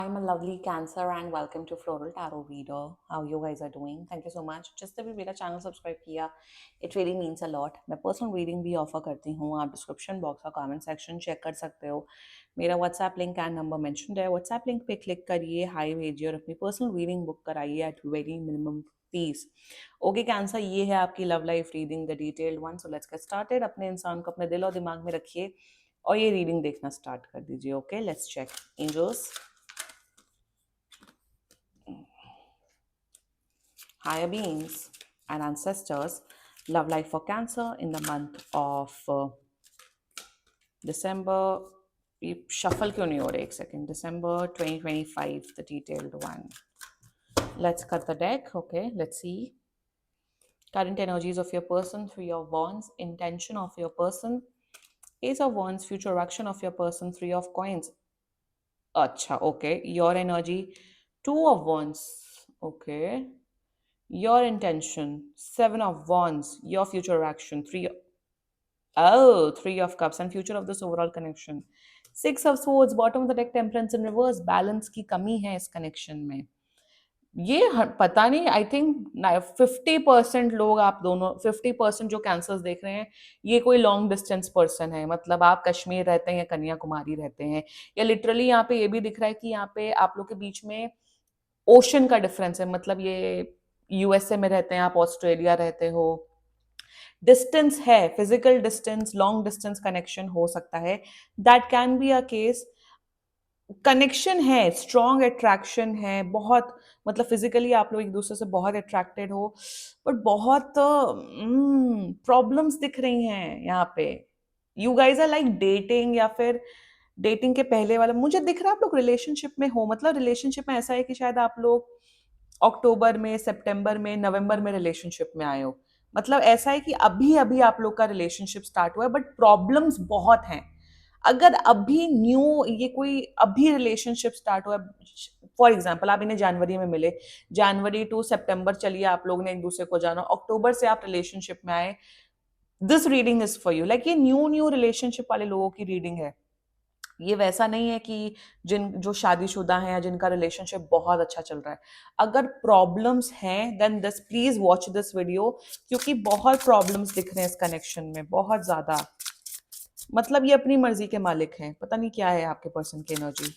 I'm a lovely Cancer and welcome to Floral Tarot Reader. How you guys are doing? Thank you so much. जिस भी मेरा channel subscribe किया, it really means a lot. मैं personal reading भी offer करती हूँ. आप description box और कमेंट सेक्शन चेक कर सकते हो. मेरा WhatsApp link and number mentioned है. व्हाट्सएप लिंक पे क्लिक करिए, हाई भेजिए और अपनी पर्सनल रीडिंग बुक कराइए at very minimum fees. Okay Cancer, ये है आपकी love life reading, the detailed one. So let's get started. अपने इंसान को अपने दिल और दिमाग में रखिए और ये रीडिंग देखना स्टार्ट कर दीजिए. Okay, let's check. Angels, higher beings and ancestors, love life for Cancer in the month of December. Shuffle क्यों नहीं हो रहे? एक second. December 2025, the detailed one. Let's cut the deck. Okay, let's see. Current energies of your person, Three of Wands, intention of your person, Ace of Wands, future action of your person, Three of Coins. Acha, okay. Your energy, Two of Wands. Okay. Your intention, Seven of Wands, your future action, Three of Cups and future of this overall connection. Six of Swords, bottom of the deck, Temperance in reverse. Balance की कमी है इस connection में. ये पता नहीं, I think 50% लोग, आप दोनों 50% जो कैंसर्स देख रहे हैं, ये कोई लॉन्ग डिस्टेंस पर्सन है. मतलब आप कश्मीर रहते हैं या कन्याकुमारी रहते हैं, या लिटरली यहाँ पे ये भी दिख रहा है कि यहाँ पे आप लोग के बीच में ओशन का डिफरेंस है. मतलब ये यूएसए में रहते हैं, आप ऑस्ट्रेलिया रहते हो. डिस्टेंस है, physical distance, long distance connection हो सकता है. That can be a case. Connection है, स्ट्रॉन्ग अट्रैक्शन है बहुत. मतलब फिजिकली आप लोग एक दूसरे से बहुत अट्रैक्टेड हो, बट बहुत प्रॉब्लम्स दिख रही हैं यहाँ पे. You guys are like dating, या फिर डेटिंग के पहले वाला मुझे दिख रहा है आप लोग रिलेशनशिप में हो. मतलब रिलेशनशिप में ऐसा है कि शायद आप लोग अक्टूबर में, सितंबर में, नवंबर में रिलेशनशिप में आए हो. मतलब ऐसा है कि अभी अभी आप लोग का रिलेशनशिप स्टार्ट हुआ है, बट प्रॉब्लम्स बहुत हैं. अगर अभी न्यू ये कोई अभी रिलेशनशिप स्टार्ट हुआ, फॉर एग्जाम्पल आप इन्हें जनवरी में मिले, जनवरी टू सितंबर चलिए आप लोग ने एक दूसरे को जाना, अक्टूबर से आप रिलेशनशिप में आए, this reading is for you. Like ये न्यू न्यू रिलेशनशिप वाले लोगों की रीडिंग है. ये वैसा नहीं है कि जो शादीशुदा हैं या जिनका रिलेशनशिप बहुत अच्छा चल रहा है. अगर प्रॉब्लम्स हैं then this please watch this video, क्योंकि बहुत प्रॉब्लम्स दिख रहे हैं इस कनेक्शन में, बहुत ज्यादा. मतलब ये अपनी मर्जी के मालिक हैं, पता नहीं क्या है आपके पर्सन की energy.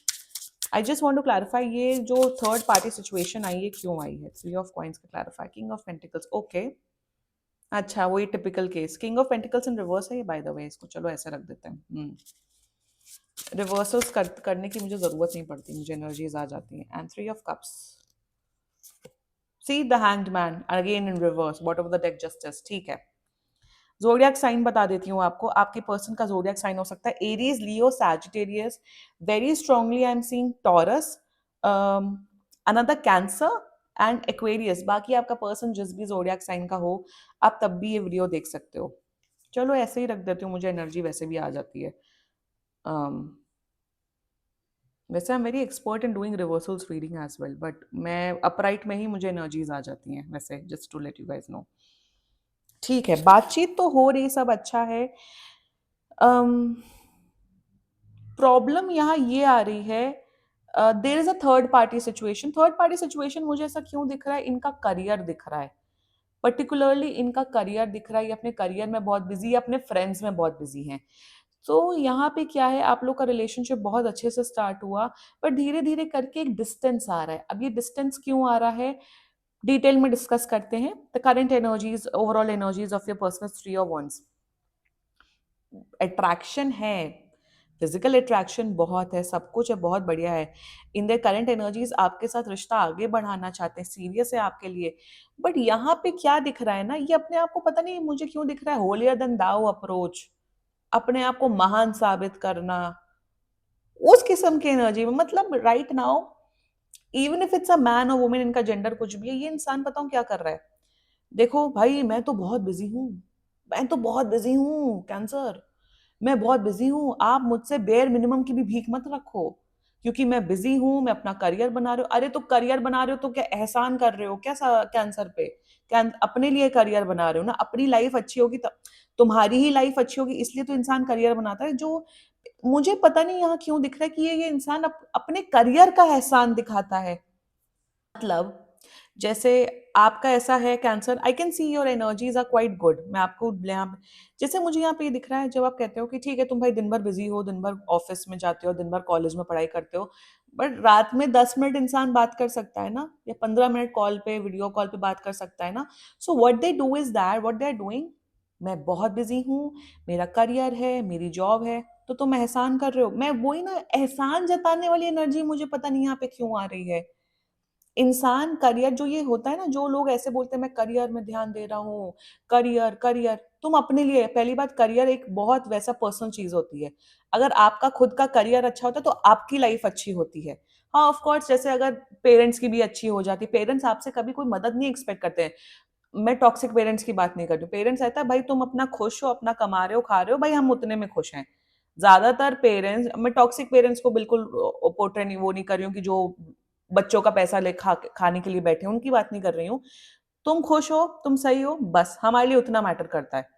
I just want to clarify, ये जो थर्ड पार्टी सिचुएशन आई है क्यों आई है? थ्री ऑफ कॉइंस का clarify. King of pentacles, okay. अच्छा, वही typical case. King of pentacles in reverse है ये, बाय द वे. इसको चलो ऐसे रख देते हैं. रिवर्सल्स करने की मुझे जरूरत नहीं पड़ती, मुझे एनर्जीज आ जाती हैं. And three of cups, see the hanged man again in reverse, bottom of the deck justice. ठीक है, जोडियक साइन बता देती हूँ आपको. आपके पर्सन का जोडियक साइन हो सकता है Aries, Leo, Sagittarius. Very strongly I am seeing taurus, another cancer and Aquarius. बाकी आपका पर्सन जिस भी जोडियक साइन का हो, आप तब भी ये वीडियो देख सकते हो. चलो ऐसे ही रख देती हूँ, मुझे एनर्जी वैसे भी आ जाती है. वैसे I am very expert in doing reversals reading as well, but मैं अपराइट में ही मुझे एनर्जीज आ जाती हैं वैसे, just to let you guys know. ठीक है, बातचीत तो हो रही, सब अच्छा है. प्रॉब्लम यहाँ ये आ रही है, there is a third party situation. Third party situation मुझे ऐसा क्यों दिख रहा है? इनका करियर दिख रहा है, पर्टिकुलरली इनका करियर दिख रहा है. ये अपने करियर में बहुत बिजी है, अपने फ्रेंड्स में बहुत बिजी हैं. तो यहाँ पे क्या है, आप लोग का रिलेशनशिप बहुत अच्छे से स्टार्ट हुआ, पर धीरे धीरे करके एक डिस्टेंस आ रहा है. अब ये डिस्टेंस क्यों आ रहा है, डिटेल में डिस्कस करते हैं. The current energies, overall energies of your person, three of wands. Attraction है, फिजिकल अट्रैक्शन बहुत है, सब कुछ है, बहुत बढ़िया है. इन द करंट एनर्जीज आपके साथ रिश्ता आगे बढ़ाना चाहते हैं, सीरियस है आपके लिए. बट यहाँ पे क्या दिख रहा है ना, ये अपने आप को पता नहीं मुझे क्यों दिख रहा है, होलियर देन दाउ अप्रोच, अपने आप को महान साबित करना, उस किस्म की एनर्जी में. मतलब right now, even if it's a man और वुमेन, इनका जेंडर कुछ भी है, ये इंसान बताऊं क्या कर रहा है. देखो भाई, मैं तो बहुत बिजी हूँ, मैं तो बहुत बिजी हूँ कैंसर, मैं बहुत बिजी हूँ. आप मुझसे बेयर मिनिमम की भी भीख मत रखो, क्योंकि मैं बिजी हूँ, मैं अपना करियर बना रहे हो. अरे तो करियर बना रहे हो तो क्या एहसान कर रहे हो क्या कैंसर पे? अपने लिए करियर बना रहे हो ना. अपनी लाइफ अच्छी होगी तब तुम्हारी ही लाइफ अच्छी होगी, इसलिए तो इंसान करियर बनाता है. जो मुझे पता नहीं यहाँ क्यों दिख रहा है कि ये इंसान अपने करियर का एहसान दिखाता है। मतलब जैसे आपका ऐसा है Cancer, I can see your energies are quite good, मैं आपको यहाँ जैसे मुझे यहाँ पे ये दिख रहा है, जब आप कहते हो कि ठीक है तुम भाई दिन भर बिजी हो, दिन भर ऑफिस में जाते हो, दिन भर कॉलेज में पढ़ाई करते हो, बट रात में 10 मिनट इंसान बात कर सकता है ना, या 15 मिनट कॉल पे, वीडियो कॉल पे बात कर सकता है ना। So what they do is that, what they are doing, मैं बहुत बिजी हूँ, मेरा करियर है, मेरी जॉब है, तो तुम एहसान कर रहे हो। मैं वही ना, एहसान जताने वाली एनर्जी मुझे पता नहीं यहाँ पे क्यों आ रही है। इंसान करियर जो ये होता है ना, जो लोग ऐसे बोलते हैं मैं करियर में ध्यान दे रहा हूँ, करियर करियर, तुम अपने लिए, पहली बात करियर एक बहुत वैसा पर्सनल चीज होती है। अगर आपका खुद का करियर अच्छा होता है तो आपकी लाइफ अच्छी होती है। हाँ ऑफ कोर्स, जैसे अगर पेरेंट्स की भी अच्छी हो जाती, पेरेंट्स आपसे कभी कोई मदद नहीं एक्सपेक्ट करते हैं। मैं टॉक्सिक पेरेंट्स की बात नहीं कर रही हूँ, पेरेंट्स रहता है भाई तुम अपना खुश हो, अपना कमा रहे हो, खा रहे हो, भाई हम उतने में खुश हैं। ज्यादातर पेरेंट्स, मैं टॉक्सिक पेरेंट्स को बिल्कुल पोर्ट्रे नहीं, वो नहीं कर रही हूँ कि जो बच्चों का पैसा ले खाने के लिए बैठे हैं, उनकी बात नहीं कर रही हूँ। तुम खुश हो, तुम सही हो, बस हमारे लिए उतना मैटर करता है।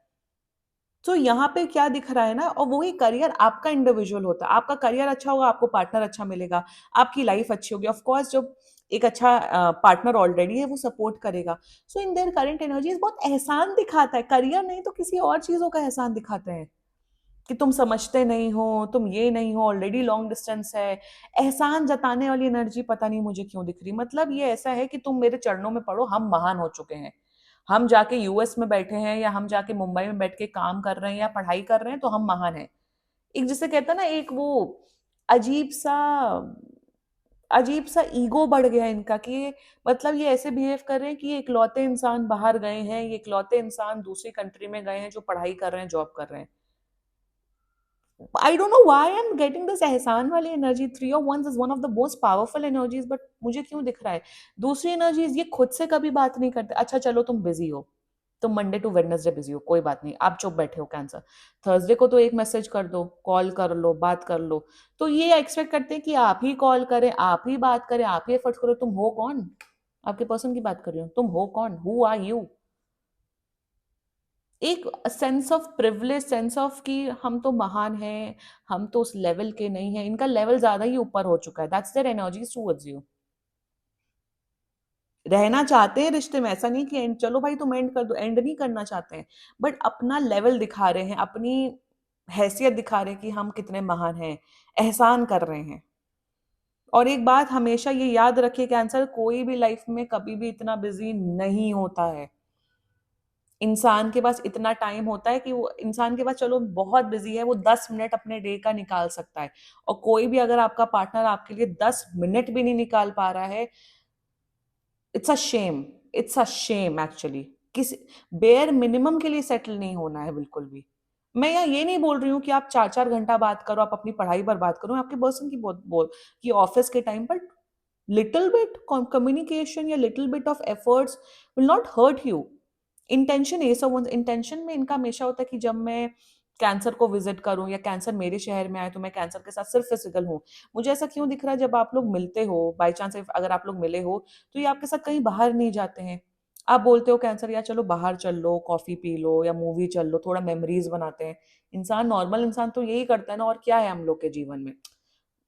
तो यहाँ पे क्या दिख रहा है ना, और वही करियर आपका इंडिविजुअल होता है, आपका करियर अच्छा होगा, आपको पार्टनर अच्छा मिलेगा, आपकी लाइफ अच्छी होगी, ऑफ कोर्स जब एक अच्छा पार्टनर ऑलरेडी है वो सपोर्ट करेगा। सो इन देयर करंट एनर्जीज बहुत एहसान दिखाता है, करियर नहीं तो किसी और चीजों का एहसान दिखाते हैं, कि तुम समझते नहीं हो, तुम ये नहीं हो, ऑलरेडी लॉन्ग डिस्टेंस है। एहसान जताने वाली एनर्जी पता नहीं मुझे क्यों दिख रही, मतलब ये ऐसा है कि तुम मेरे चरणों में पड़ो, हम महान हो चुके हैं, हम जाके यूएस में बैठे हैं, या हम जाके मुंबई में बैठ के काम कर रहे हैं या पढ़ाई कर रहे हैं तो हम महान हैं। एक जिसे कहता है ना, एक वो अजीब सा अजीब सा ईगो बढ़ गया है इनका, कि मतलब ये ऐसे बिहेव कर रहे हैं कि ये इकलौते इंसान बाहर गए हैं, ये इकलौते इंसान दूसरी कंट्री में गए हैं जो पढ़ाई कर रहे हैं, जॉब कर रहे हैं। I don't know why I am getting this एहसान वाली energy. Three of wands is one of the most powerful energies, but मुझे क्यों दिख रहा है दूसरी एनर्जीज ये खुद से कभी बात नहीं करते। अच्छा चलो तुम बिजी हो, तुम मंडे टू वेडनेसडे बिजी हो, कोई बात नहीं, आप चुप बैठे हो कैंसर, थर्सडे को तो एक मैसेज कर दो, कॉल कर लो, बात कर लो। तो ये एक्सपेक्ट करते हैं कि आप ही कॉल करें, आप ही बात करें, आप ही एफर्ट करो। तुम हो कौन? आपके पर्सन की बात कर रही हूँ, तुम हो कौन, हु आर यू? एक sense of privilege, sense of कि हम तो महान हैं, हम तो उस लेवल के नहीं हैं, इनका लेवल ज्यादा ही ऊपर हो चुका है। That's their energies towards you. रहना चाहते हैं रिश्ते में, ऐसा नहीं कि एंड चलो भाई तुम एंड कर दो, एंड नहीं करना चाहते हैं, बट अपना लेवल दिखा रहे हैं, अपनी हैसियत दिखा रहे हैं कि हम कितने महान हैं, एहसान कर रहे हैं। और एक बात हमेशा ये याद रखिए कैंसर, कोई भी लाइफ में कभी भी इतना बिजी नहीं होता है। इंसान के पास इतना टाइम होता है कि वो इंसान के पास, चलो बहुत बिजी है, वो 10 मिनट अपने डे का निकाल सकता है। और कोई भी अगर आपका पार्टनर आपके लिए 10 मिनट भी नहीं निकाल पा रहा है, it's a shame, it's a shame actually. किस बेयर मिनिमम के लिए सेटल नहीं होना है बिल्कुल भी। मैं यहाँ ये नहीं बोल रही हूँ कि आप 4 4 घंटा बात करो, आप अपनी पढ़ाई पर बात करो, आपके पर्सन की बहुत बोल कि ऑफिस के टाइम पर लिटिल बिट कम्युनिकेशन या little bit of efforts will not hurt you. Intention, ये सब इंटेंशन में इनका हमेशा होता है कि जब मैं कैंसर को विजिट करूं या कैंसर मेरे शहर में आए तो मैं कैंसर के साथ सिर्फ फिजिकल हूँ। मुझे ऐसा क्यों दिख रहा है, जब आप लोग मिलते हो बाई चांस, अगर आप लोग मिले हो तो ये आपके साथ कहीं बाहर नहीं जाते हैं। आप बोलते हो कैंसर यार चलो बाहर चल लो, कॉफी पी लो या मूवी चल लो, थोड़ा मेमोरीज बनाते हैं। इंसान, नॉर्मल इंसान तो यही करता है ना, और क्या है हम लोग के जीवन में?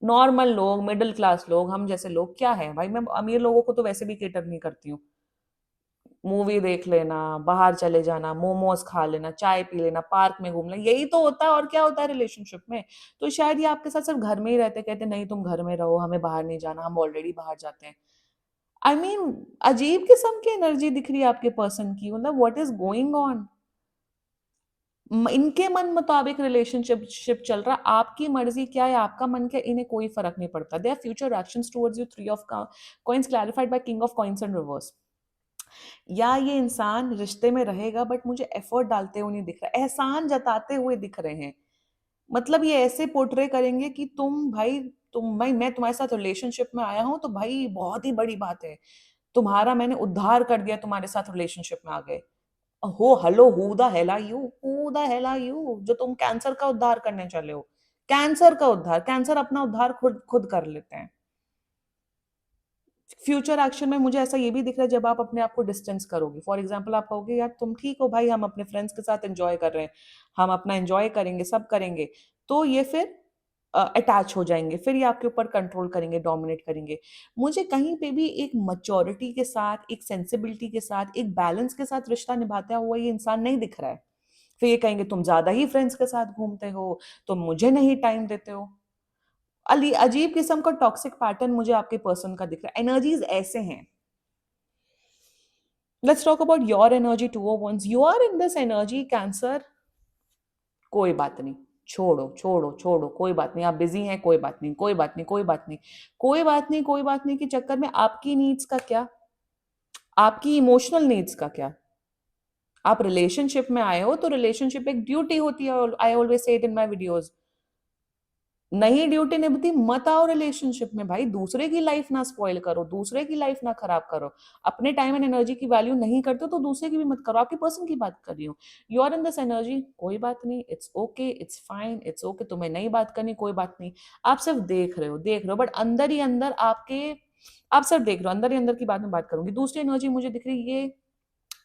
नॉर्मल लोग, मिडिल क्लास लोग, हम जैसे लोग क्या है भाई, मैं अमीर लोगों को तो वैसे भी केटर नहीं करती हूँ। मूवी देख लेना, बाहर चले जाना, मोमोज खा लेना, चाय पी लेना, पार्क में घूम लेना, यही तो होता है। और क्या होता है रिलेशनशिप में? तो शायद ये आपके साथ सिर्फ घर में ही रहते, कहते नहीं तुम घर में रहो, हमें बाहर नहीं जाना, हम ऑलरेडी बाहर जाते हैं। आई I मीन अजीब किस्म की एनर्जी दिख रही है आपके पर्सन की, मतलब व्हाट इज गोइंग ऑन। इनके मन मुताबिक रिलेशनशिप शिप चल रहा, आपकी मर्जी क्या है, आपका मन क्या, इन्हें कोई फर्क नहीं पड़ता। Their future actions towards you, three of coins clarified by king of coins in reverse. या ये इंसान रिश्ते में रहेगा बट मुझे एफर्ट डालते हुए नहीं दिख रहा, एहसान जताते हुए दिख रहे हैं। मतलब ये ऐसे पोर्ट्रे करेंगे कि तुम भाई, तुम भाई, मैं तुम्हारे साथ रिलेशनशिप में आया हूं तो भाई बहुत ही बड़ी बात है, तुम्हारा मैंने उद्धार कर दिया, तुम्हारे साथ रिलेशनशिप में आ गए। हो hello, who the hell are you, who the hell are you जो तुम कैंसर का उद्धार करने चले हो? कैंसर का उद्धार, कैंसर अपना उद्धार खुद खुद कर लेते हैं। फ्यूचर एक्शन में मुझे ऐसा ये भी दिख रहा है, जब आप अपने आप को डिस्टेंस करोगे, फॉर एग्जाम्पल आप कहोगे यार तुम ठीक हो भाई, हम अपने फ्रेंड्स के साथ एंजॉय कर रहे हैं, हम अपना एंजॉय करेंगे, सब करेंगे, तो ये फिर अटैच हो जाएंगे, फिर ये आपके ऊपर कंट्रोल करेंगे, डोमिनेट करेंगे। मुझे कहीं पे भी एक मैच्योरिटी के साथ, एक सेंसिबिलिटी के साथ, एक बैलेंस के साथ रिश्ता निभाता हुआ ये इंसान नहीं दिख रहा है। फिर ये कहेंगे तुम ज्यादा ही फ्रेंड्स के साथ घूमते हो, तुम मुझे नहीं टाइम देते हो। अली अजीब किस्म का टॉक्सिक पैटर्न मुझे आपके पर्सन का दिख रहा है, एनर्जीज ऐसे हैं। Let's talk about your energy 201s। You are in this energy Cancer, कोई बात नहीं, छोड़ो छोड़ो छोड़ो, कोई बात नहीं, आप बिजी हैं, कोई बात नहीं, कोई बात नहीं, कोई बात नहीं, कोई बात नहीं, कोई बात नहीं के चक्कर में आपकी नीड्स का क्या, आपकी इमोशनल नीड्स का क्या। आप रिलेशनशिप में आए हो तो रिलेशनशिप एक ड्यूटी होती है, I always say it in my videos. नहीं ड्यूटी निभती मत आओ रिलेशनशिप में भाई, दूसरे की लाइफ ना स्पॉइल करो, दूसरे की लाइफ ना खराब करो। अपने टाइम एंड एनर्जी की वैल्यू नहीं करते हो तो दूसरे की भी मत करो। आपके पर्सन की बात कर रही हूँ, you are in this energy, कोई बात नहीं, it's okay, it's fine, it's okay, तुम्हें नहीं बात करनी, कोई बात नहीं। आप सिर्फ देख रहे हो, देख रहे हो, बट अंदर ही अंदर आपके, आप सिर्फ देख रहे हो, अंदर ही अंदर की बात में बात करूंगी। दूसरी एनर्जी मुझे दिख रही है, ये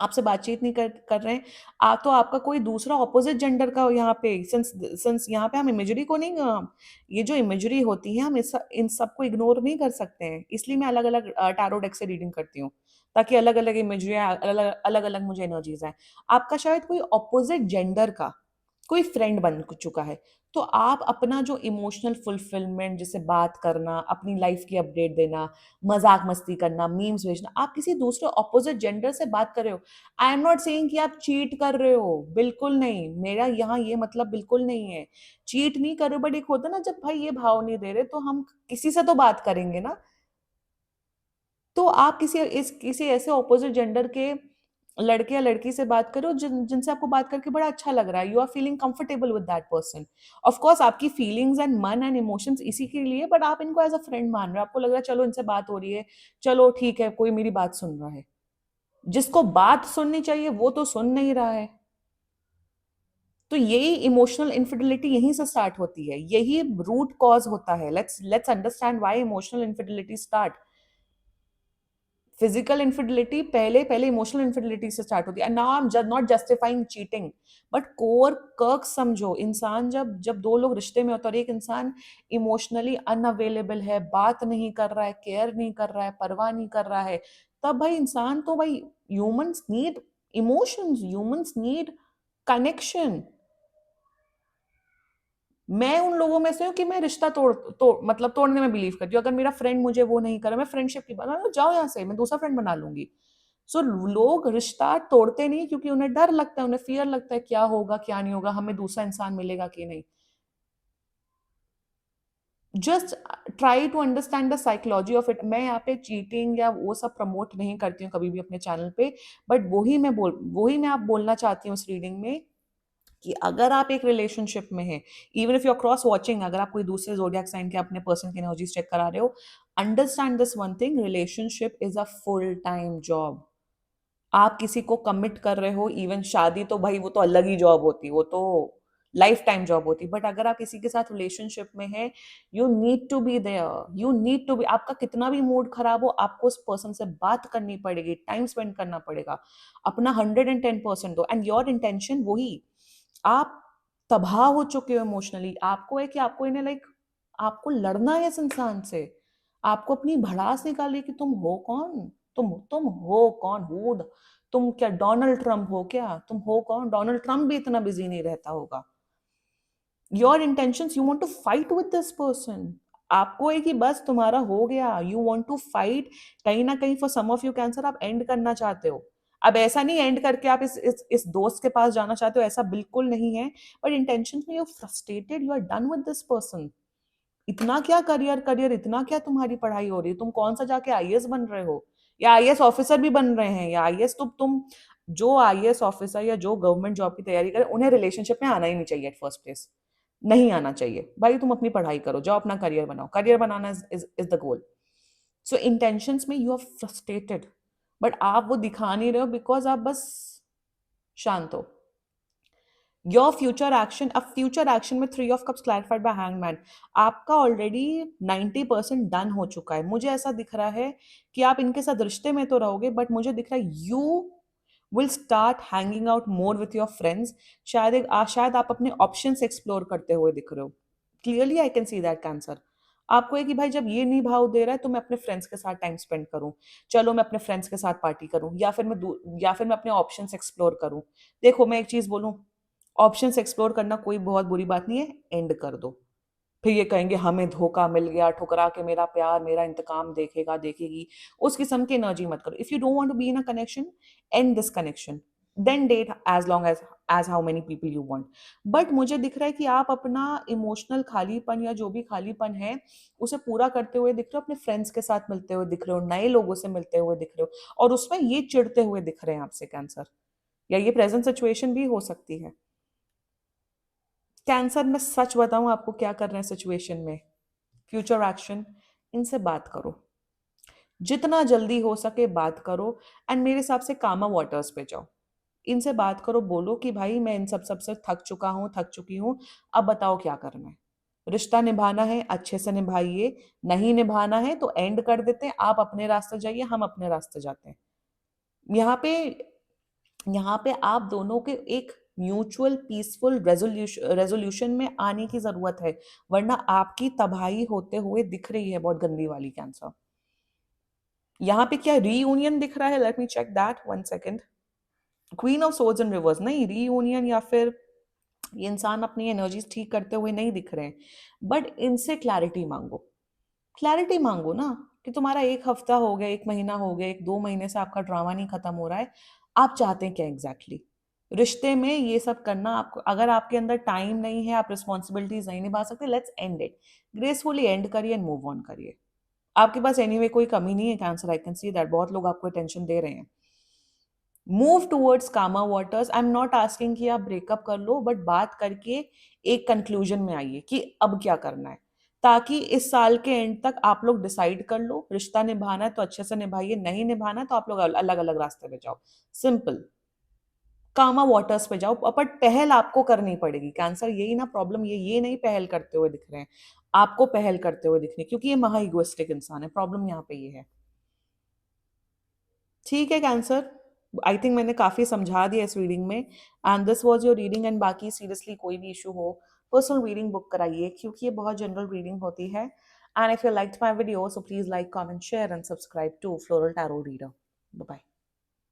आपसे बातचीत नहीं कर रहे हैं। तो आपका कोई दूसरा ऑपोजिट जेंडर का यहाँ पे, सिंस सिंस यहाँ पे हम इमेजरी को नहीं, ये जो इमेजरी होती है हम इन सबको इग्नोर नहीं कर सकते हैं, इसलिए मैं अलग अलग टैरो डेक से रीडिंग करती हूँ, ताकि अलग अलग इमेजरी, अलग अलग अलग मुझे एनर्जीज आए। आपका शायद कोई ऑपोजिट जेंडर का कोई फ्रेंड बन चुका है, तो आप अपना जो इमोशनल फुलफिलमेंट, जैसे बात करना, अपनी लाइफ की अपडेट देना, मजाक मस्ती करना, मीम्स भेजना, आप किसी दूसरे ऑपोजिट जेंडर से बात कर रहे हो। आई एम नॉट सेइंग कि आप चीट कर रहे हो, बिल्कुल नहीं, मेरा यहाँ ये मतलब बिल्कुल नहीं है। चीट नहीं कर रहे हो, बट एक होता ना, जब भाई ये भाव नहीं दे रहे तो हम किसी से तो बात करेंगे ना। तो आप किसी ऐसे ऑपोजिट जेंडर के लड़के या लड़की से बात करो जिनसे आपको बात करके बड़ा अच्छा लग रहा है, you are feeling comfortable with that person. Of course आपकी फीलिंग्स एंड मन एंड इमोशंस इसी के लिए, बट आप इनको एज अ फ्रेंड मान रहे हो, आपको लग रहा है चलो इनसे बात हो रही है, चलो ठीक है, कोई मेरी बात सुन रहा है। जिसको बात सुननी चाहिए वो तो सुन नहीं रहा है। तो यही इमोशनल इनफिडिलिटी यहीं से स्टार्ट होती है, यही रूट कॉज होता है। Let's understand why emotional infidelity start. Physical infidelity पहले पहले इमोशनल इनफिडिलिटी से स्टार्ट होती है। Now I am not justifying cheating, but core कर्क समझो, इंसान जब जब दो लोग रिश्ते में होते हैं और एक इंसान इमोशनली अनअवेलेबल है, बात नहीं कर रहा है, केयर नहीं कर रहा है, परवाह नहीं कर रहा है, तब भाई इंसान तो भाई, humans need emotions, humans need connection. मैं उन लोगों में से हूँ कि मैं रिश्ता मतलब तोड़ने में बिलीव करती हूँ। अगर मेरा फ्रेंड मुझे वो नहीं करे, मैं फ्रेंडशिप की बात, जाओ यहाँ से, मैं दूसरा फ्रेंड बना लूंगी। सो लोग रिश्ता तोड़ते नहीं क्योंकि उन्हें डर लगता है, उन्हें फियर लगता है, क्या होगा क्या नहीं होगा, हमें दूसरा इंसान मिलेगा कि नहीं। Just try to understand the psychology of it. मैं यहाँ पे चीटिंग या वो सब प्रमोट नहीं करती हूँ कभी भी अपने चैनल पे, बट वही मैं आप बोलना चाहती हूँ इस रीडिंग में, कि अगर आप एक रिलेशनशिप में हैं, even if you are cross watching, अगर आप कोई दूसरे जोडियक साइन के अपने पर्सन की एनर्जीज चेक करा रहे हो, understand this one thing, relationship is a full time job. आप किसी को कमिट कर रहे हो, इवन शादी तो भाई वो तो अलग ही जॉब होती, वो तो लाइफ टाइम जॉब होती, बट अगर आप किसी के साथ रिलेशनशिप में है, you need to be there, you need to be. आपका कितना भी मूड खराब हो, आपको उस पर्सन से बात करनी पड़ेगी, टाइम स्पेंड करना पड़ेगा, अपना 110% दो, एंड योर इंटेंशन वही। आप तबाह हो चुके हो इमोशनली, आपको है कि आपको इन्हें लाइक, आपको लड़ना है इस इंसान से, आपको अपनी भड़ास निकाली कि तुम हो कौन, तुम हो कौन, तुम क्या डोनाल्ड ट्रम्प हो क्या, तुम हो कौन, डोनाल्ड ट्रम्प भी इतना बिजी नहीं रहता होगा। Your intentions, you want to fight with this person. आपको है कि बस तुम्हारा हो गया, यू वांट टू फाइट। कहीं ना कहीं for some of you Cancer, आप एंड करना चाहते हो। अब ऐसा नहीं एंड करके आप इस दोस्त के पास जाना चाहते हो, ऐसा बिल्कुल नहीं है, बट इंटेंशन में you frustrated, you are done with this person. इतना क्या करियर करियर, इतना क्या तुम्हारी पढ़ाई हो रही है, तुम कौन सा जाके आईएएस बन रहे हो, या आईएएस ऑफिसर भी बन रहे हैं, या आईएएस, तो तुम जो आईएएस ऑफिसर या जो गवर्नमेंट जॉब की तैयारी करें, उन्हें रिलेशनशिप में आना ही नहीं चाहिए एट फर्स्ट प्लेस, नहीं आना चाहिए भाई। तुम अपनी पढ़ाई करो, जाओ अपना करियर बनाओ, career banana is the goal. So intentions में यू आर फ्रस्ट्रेटेड, बट आप वो दिखा नहीं रहे हो बिकॉज आप बस शांत हो। योर फ्यूचर एक्शन में 3 of cups clarified by hangman, आपका ऑलरेडी 90% डन हो चुका है। मुझे ऐसा दिख रहा है कि आप इनके साथ रिश्ते में तो रहोगे, बट मुझे दिख रहा है you will start hanging out more with your friends. शायद आप अपने ऑप्शंस एक्सप्लोर करते हुए दिख रहे हो। Clearly I can see that cancer. आपको है कि भाई जब ये नहीं भाव दे रहा है तो मैं अपने फ्रेंड्स के साथ टाइम स्पेंड करूं, चलो मैं अपने फ्रेंड्स के साथ पार्टी करूं, या फिर मैं अपने ऑप्शंस एक्सप्लोर करूं। देखो मैं एक चीज बोलूं, ऑप्शंस एक्सप्लोर करना कोई बहुत बुरी बात नहीं है, एंड कर दो। फिर ये कहेंगे हमें धोखा मिल गया, ठुकरा के मेरा प्यार मेरा इंतकाम देखेगा देखेगी, उस किस्म की एनर्जी मत करो। If you don't want to be in a connection, and this connection, then date as long as how many people you want. But मुझे दिख रहा है कि आप अपना इमोशनल खालीपन या जो भी खालीपन है उसे पूरा करते हुए दिख रहे हो, अपने फ्रेंड्स के साथ मिलते हुए दिख रहे हो, नए लोगों से मिलते हुए दिख रहे हो, और उसमें ये चिढ़ते हुए दिख रहे हैं आपसे कैंसर, या ये प्रेजेंट सिचुएशन भी हो सकती है। कैंसर में सच बताऊं आपको क्या करना है सिचुएशन में, फ्यूचर एक्शन, इनसे बात करो, जितना जल्दी हो सके बात करो। एंड मेरे हिसाब से कामा वाटर्स पे जाओ, इनसे बात करो, बोलो कि भाई मैं इन सब से थक चुका हूँ, थक चुकी हूँ, अब बताओ क्या करना है। रिश्ता निभाना है अच्छे से निभाइए, नहीं निभाना है तो एंड कर देते हैं, आप अपने रास्ते जाइए, हम अपने रास्ते जाते हैं। यहाँ पे यहाँ पे आप दोनों के एक म्यूचुअल पीसफुल रेजोल्यूशन में आने की जरूरत है, वरना आपकी तबाही होते हुए दिख रही है बहुत गंदी वाली कैंसर। यहाँ पे क्या रीयूनियन दिख रहा है, let me check that one second. Queen of swords and reverse, नहीं रीयूनियन या फिर ये इंसान अपनी एनर्जीज ठीक करते हुए नहीं दिख रहे हैं। बट इनसे क्लैरिटी मांगो, क्लैरिटी मांगो ना, कि तुम्हारा एक हफ्ता हो गया, एक महीना हो गया, एक 2 महीने से आपका ड्रामा नहीं खत्म हो रहा है, आप चाहते हैं क्या एग्जैक्टली exactly? रिश्ते में ये सब करना आपको, अगर आपके अंदर टाइम नहीं है, आप रिस्पॉन्सिबिलिटीज नहीं निभा सकते, let's end it, gracefully end करिए एंड मूव ऑन करिए। आपके पास एनीवे कोई कमी नहीं है Cancer, I can see that, बहुत लोग आपको अटेंशन दे रहे हैं। Move towards calmer waters, I am not asking कि आप ब्रेकअप कर लो, बट बात करके एक कंक्लूजन में आइए कि अब क्या करना है, ताकि इस साल के एंड तक आप लोग डिसाइड कर लो, रिश्ता निभाना है तो अच्छे से निभाइए, नहीं निभाना है तो आप लोग अलग अलग रास्ते पे जाओ, सिंपल। कामा वाटर्स पे जाओ, बट पहल आपको करनी पड़ेगी। कैंसर यही ना प्रॉब्लम, ये नहीं पहल करते हुए दिख रहे हैं, आपको पहल करते हुए दिख रही है, क्योंकि ये महा इगोइस्टिक इंसान है, प्रॉब्लम यहाँ पे ये है। ठीक है कैंसर, आई थिंक मैंने काफी समझा दिया इस रीडिंग में, and this was your reading. And बाकी सीरियसली कोई भी इशू हो, पर्सनल रीडिंग बुक कराइए, क्योंकि ये बहुत जनरल रीडिंग होती है। And if you liked my video, so please like, comment, share and subscribe to Floral Tarot Reader. Bye bye.